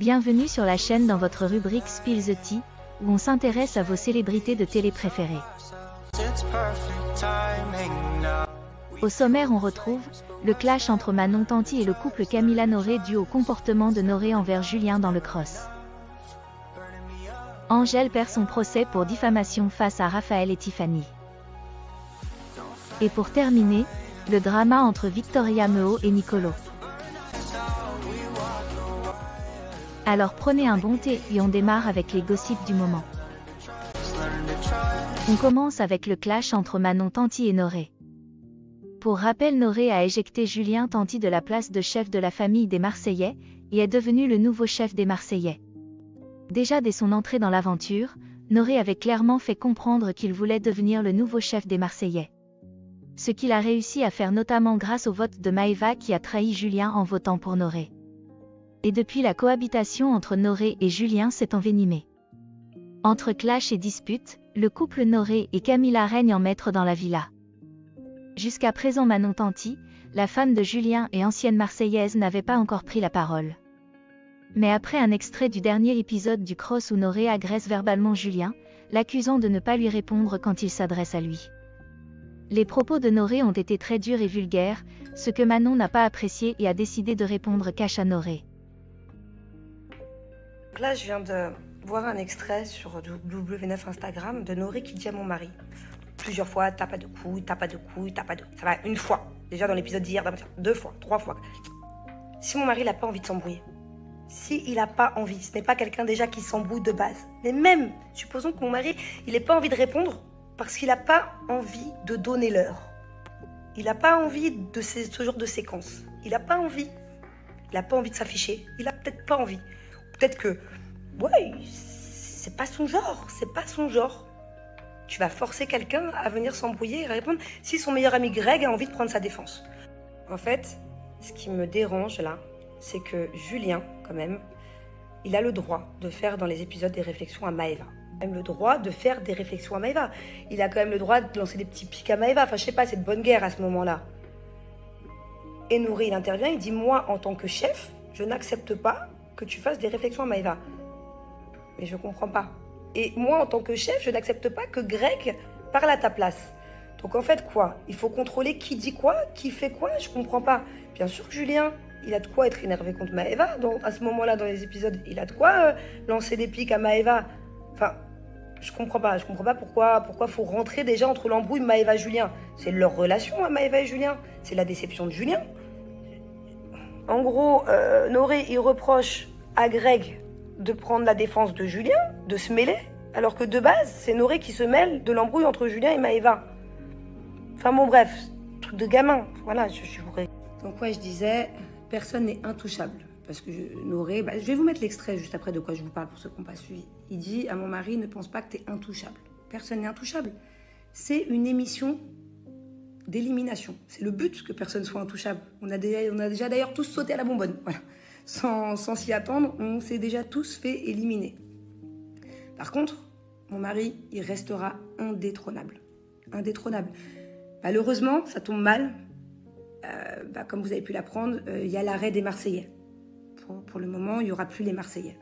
Bienvenue sur la chaîne dans votre rubrique Spill the Tea, où on s'intéresse à vos célébrités de télé préférées. Au sommaire, on retrouve le clash entre Manon Tanti et le couple Camila Noré dû au comportement de Noré envers Julien dans le cross. Angèle perd son procès pour diffamation face à Raphaël et Tiffany. Et pour terminer, le drama entre Victoria Meault et Nicolo. Alors prenez un bon thé et on démarre avec les gossips du moment. On commence avec le clash entre Manon Tanti et Noré. Pour rappel, Noré a éjecté Julien Tanti de la place de chef de la famille des Marseillais et est devenu le nouveau chef des Marseillais. Déjà dès son entrée dans l'aventure, Noré avait clairement fait comprendre qu'il voulait devenir le nouveau chef des Marseillais. Ce qu'il a réussi à faire notamment grâce au vote de Maëva qui a trahi Julien en votant pour Noré. Et depuis, la cohabitation entre Noré et Julien s'est envenimée. Entre clash et dispute, le couple Noré et Camila règne en maître dans la villa. Jusqu'à présent, Manon Tanti, la femme de Julien et ancienne Marseillaise, n'avait pas encore pris la parole. Mais après un extrait du dernier épisode du cross où Noré agresse verbalement Julien, l'accusant de ne pas lui répondre quand il s'adresse à lui. Les propos de Noré ont été très durs et vulgaires, ce que Manon n'a pas apprécié et a décidé de répondre cash à Noré. Là, je viens de voir un extrait sur W9 Instagram de Noré qui dit à mon mari plusieurs fois: t'as pas de couilles, t'as pas de couilles, t'as pas de... Ça va une fois, déjà dans l'épisode d'hier, 2 fois, 3 fois. Si mon mari n'a pas envie de s'embrouiller, si il n'a pas envie, ce n'est pas quelqu'un déjà qui s'embrouille de base, mais même, supposons que mon mari, il n'ait pas envie de répondre parce qu'il n'a pas envie de donner l'heure. Il n'a pas envie de ce genre de séquence. Il n'a pas envie. Il n'a pas envie de s'afficher. Il n'a peut-être pas envie. Peut-être que, ouais, c'est pas son genre, c'est pas son genre. Tu vas forcer quelqu'un à venir s'embrouiller et répondre si son meilleur ami Greg a envie de prendre sa défense. En fait, ce qui me dérange là, c'est que Julien, quand même, il a le droit de faire dans les épisodes des réflexions à Maëva. Il a même le droit de faire des réflexions à Maëva. Il a quand même le droit de lancer des petits pics à Maëva. Enfin, je sais pas, c'est de bonne guerre à ce moment-là. Et Noré, il intervient, il dit: moi, en tant que chef, je n'accepte pas que tu fasses des réflexions à Maëva. Mais je comprends pas. Et moi, en tant que chef, je n'accepte pas que Greg parle à ta place. Donc en fait, quoi? Il faut contrôler qui dit quoi, qui fait quoi? Je comprends pas. Bien sûr que Julien, il a de quoi être énervé contre Maëva. Donc à ce moment-là, dans les épisodes, il a de quoi lancer des pics à Maëva. Enfin, je comprends pas. Je comprends pas pourquoi faut rentrer déjà entre l'embrouille Maëva et Julien. C'est leur relation à Maëva et Julien. C'est la déception de Julien. En gros, Noré, il reproche à Greg de prendre la défense de Julien, de se mêler, alors que de base, c'est Noré qui se mêle de l'embrouille entre Julien et Maëva. Enfin bon, bref, truc de gamin, voilà, je pourrais... Donc ouais, je disais, personne n'est intouchable, parce que Noré... je vais vous mettre l'extrait juste après de quoi je vous parle, pour ceux qui n'ont pas suivi. Il dit à mon mari: ne pense pas que tu es intouchable. Personne n'est intouchable. C'est une émission d'élimination. C'est le but que personne soit intouchable. On a déjà d'ailleurs tous sauté à la bonbonne, voilà. Sans s'y attendre, on s'est déjà tous fait éliminer. Par contre, mon mari, il restera indétrônable. Indétrônable. Malheureusement, ça tombe mal. Comme vous avez pu l'apprendre, il y a l'arrêt des Marseillais. Pour le moment, il n'y aura plus les Marseillais.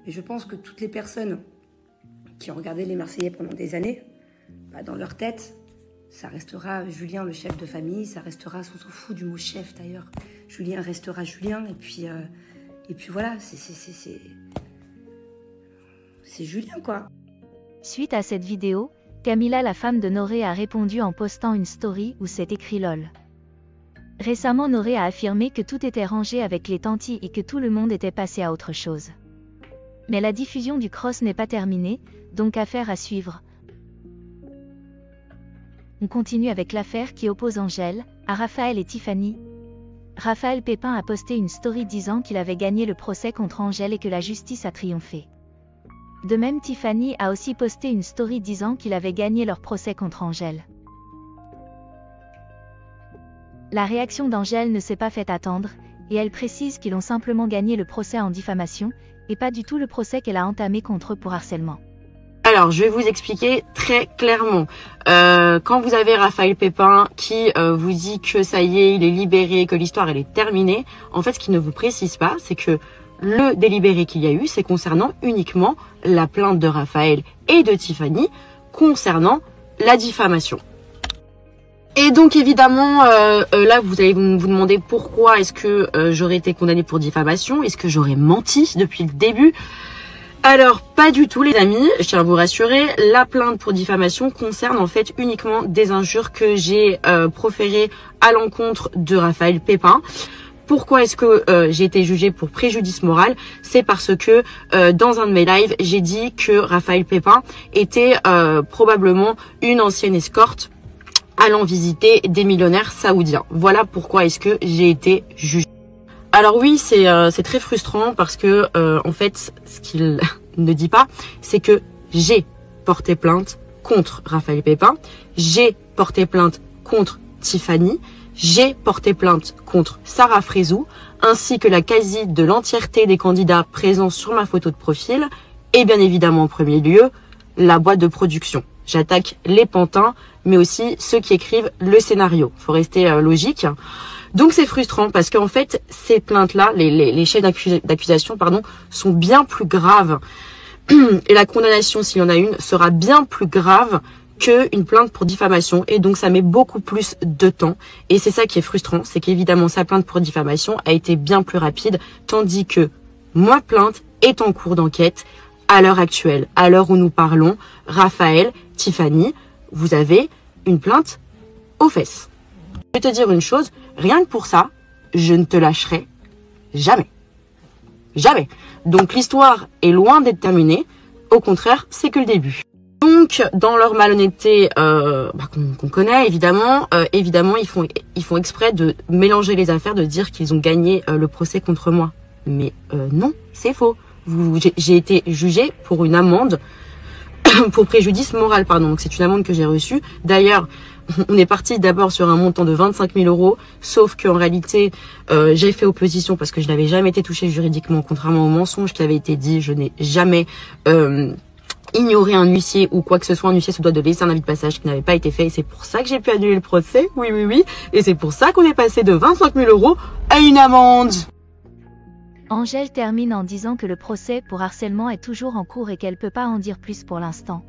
Et je pense que toutes les personnes qui ont regardé les Marseillais pendant des années, dans leur tête, ça restera Julien, le chef de famille, ça restera, on s'en fout du mot chef d'ailleurs. Julien restera Julien, et puis voilà, c'est Julien, quoi. Suite à cette vidéo, Camila, la femme de Noré, a répondu en postant une story où c'est écrit LOL. Récemment, Noré a affirmé que tout était rangé avec les Tanti et que tout le monde était passé à autre chose. Mais la diffusion du cross n'est pas terminée, donc affaire à suivre. On continue avec l'affaire qui oppose Angèle à Raphaël et Tiffany. Raphaël Pépin a posté une story disant qu'il avait gagné le procès contre Angèle et que la justice a triomphé. De même, Tiffany a aussi posté une story disant qu'il avait gagné leur procès contre Angèle. La réaction d'Angèle ne s'est pas fait attendre, et elle précise qu'ils ont simplement gagné le procès en diffamation, et pas du tout le procès qu'elle a entamé contre eux pour harcèlement. Alors, je vais vous expliquer très clairement. Quand vous avez Raphaël Pépin qui vous dit que ça y est, il est libéré, que l'histoire elle est terminée, en fait, ce qu'il ne vous précise pas, c'est que le délibéré qu'il y a eu, c'est concernant uniquement la plainte de Raphaël et de Tiffany concernant la diffamation. Et donc évidemment, là vous allez vous demander pourquoi est-ce que j'aurais été condamnée pour diffamation, est-ce que j'aurais menti depuis le début? Alors pas du tout les amis, je tiens à vous rassurer, la plainte pour diffamation concerne en fait uniquement des injures que j'ai proférées à l'encontre de Raphaël Pépin. Pourquoi est-ce que j'ai été jugée pour préjudice moral? C'est parce que dans un de mes lives, j'ai dit que Raphaël Pépin était probablement une ancienne escorte allant visiter des millionnaires saoudiens. Voilà pourquoi est-ce que j'ai été jugée. Alors oui, c'est très frustrant parce que en fait, ce qu'il ne dit pas, c'est que j'ai porté plainte contre Raphaël Pépin, j'ai porté plainte contre Tiffany, j'ai porté plainte contre Sarah Frézou, ainsi que la quasi de l'entièreté des candidats présents sur ma photo de profil, et bien évidemment en premier lieu, la boîte de production. J'attaque les pantins, mais aussi ceux qui écrivent le scénario. Faut rester logique. Donc c'est frustrant parce qu'en fait, ces plaintes-là, les chefs d'accusation, pardon, sont bien plus graves. Et la condamnation, s'il y en a une, sera bien plus grave qu'une plainte pour diffamation. Et donc ça met beaucoup plus de temps. Et c'est ça qui est frustrant, c'est qu'évidemment sa plainte pour diffamation a été bien plus rapide, tandis que ma plainte est en cours d'enquête à l'heure actuelle. À l'heure où nous parlons, Raphaël, Tiffany, vous avez une plainte aux fesses. Je vais te dire une chose, rien que pour ça, je ne te lâcherai jamais. Jamais. Donc l'histoire est loin d'être terminée. Au contraire, c'est que le début. Donc, dans leur malhonnêteté qu'on connaît, évidemment, ils font exprès de mélanger les affaires, de dire qu'ils ont gagné le procès contre moi. Mais non, c'est faux. J'ai été jugée pour une amende, pour préjudice moral, pardon. Donc c'est une amende que j'ai reçue. D'ailleurs, on est parti d'abord sur un montant de 25 000 €, sauf qu'en réalité, j'ai fait opposition parce que je n'avais jamais été touchée juridiquement, contrairement au mensonge qui avait été dit. Je n'ai jamais ignoré un huissier ou quoi que ce soit. Un huissier se doit de laisser un avis de passage qui n'avait pas été fait. Et c'est pour ça que j'ai pu annuler le procès. Oui, oui, oui. Et c'est pour ça qu'on est passé de 25 000 € à une amende. Angèle termine en disant que le procès pour harcèlement est toujours en cours et qu'elle ne peut pas en dire plus pour l'instant.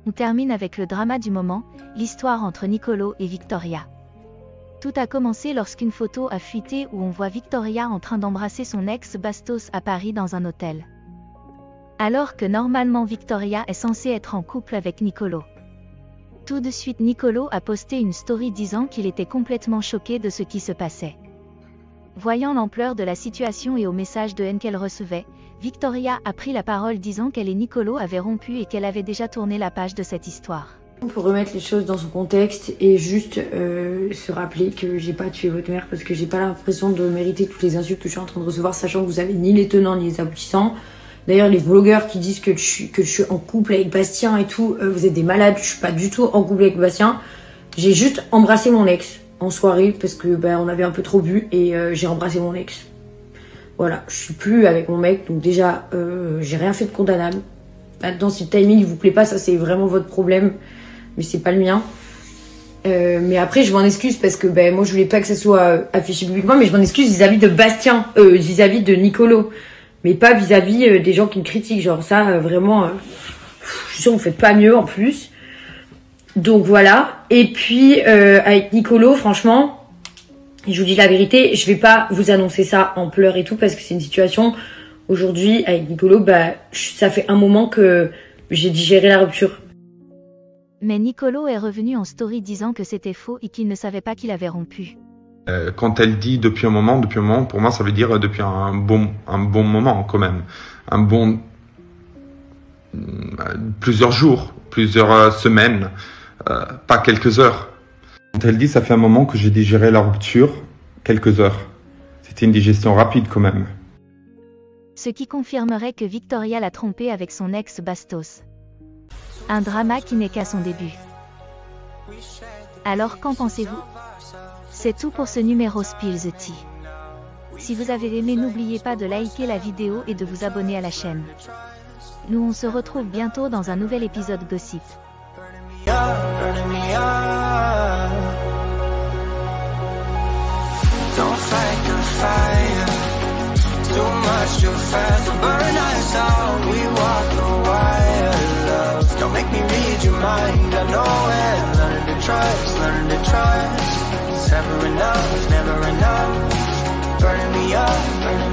On termine avec le drama du moment, l'histoire entre Nicolo et Victoria. Tout a commencé lorsqu'une photo a fuité où on voit Victoria en train d'embrasser son ex Bastos à Paris dans un hôtel. Alors que normalement Victoria est censée être en couple avec Nicolo. Tout de suite Nicolo a posté une story disant qu'il était complètement choqué de ce qui se passait. Voyant l'ampleur de la situation et au message de haine qu'elle recevait, Victoria a pris la parole disant qu'elle et Nicolo avaient rompu et qu'elle avait déjà tourné la page de cette histoire. Pour remettre les choses dans son contexte et juste se rappeler que j'ai pas tué votre mère parce que j'ai pas l'impression de mériter toutes les insultes que je suis en train de recevoir, sachant que vous avez ni les tenants ni les aboutissants. D'ailleurs, les blogueurs qui disent que je suis en couple avec Bastien et tout, vous êtes des malades, je suis pas du tout en couple avec Bastien. J'ai juste embrassé mon ex en soirée parce que on avait un peu trop bu et j'ai embrassé mon ex. Voilà, je suis plus avec mon mec, donc déjà, j'ai rien fait de condamnable. Maintenant, si le timing vous plaît pas, ça c'est vraiment votre problème, mais c'est pas le mien. Mais après, je m'en excuse parce que moi je voulais pas que ça soit affiché publiquement, mais je m'en excuse vis-à-vis de Bastien, vis-à-vis de Nicolo. Mais pas vis-à-vis des gens qui me critiquent. Genre ça, vraiment, je suis sûre que vous faites pas mieux en plus. Donc voilà. Et puis, avec Nicolo, franchement, je vous dis la vérité, je vais pas vous annoncer ça en pleurs et tout, parce que c'est une situation, aujourd'hui, avec Nicolo, ça fait un moment que j'ai digéré la rupture. Mais Nicolo est revenu en story disant que c'était faux et qu'il ne savait pas qu'il avait rompu. Quand elle dit depuis un moment, pour moi ça veut dire depuis un bon moment quand même, plusieurs jours, plusieurs semaines, pas quelques heures. Quand elle dit ça fait un moment que j'ai digéré la rupture, quelques heures. C'était une digestion rapide quand même. Ce qui confirmerait que Victoria l'a trompé avec son ex Bastos. Un drama qui n'est qu'à son début. Alors qu'en pensez-vous ? C'est tout pour ce numéro Spill the Tea. Si vous avez aimé, n'oubliez pas de liker la vidéo et de vous abonner à la chaîne. Nous on se retrouve bientôt dans un nouvel épisode Gossip. fast, we'll burn us out. We walk the wire, love. Don't make me read your mind, I know it. Learn to trust, learn to trust. It's never enough, never enough. Burning me up, burning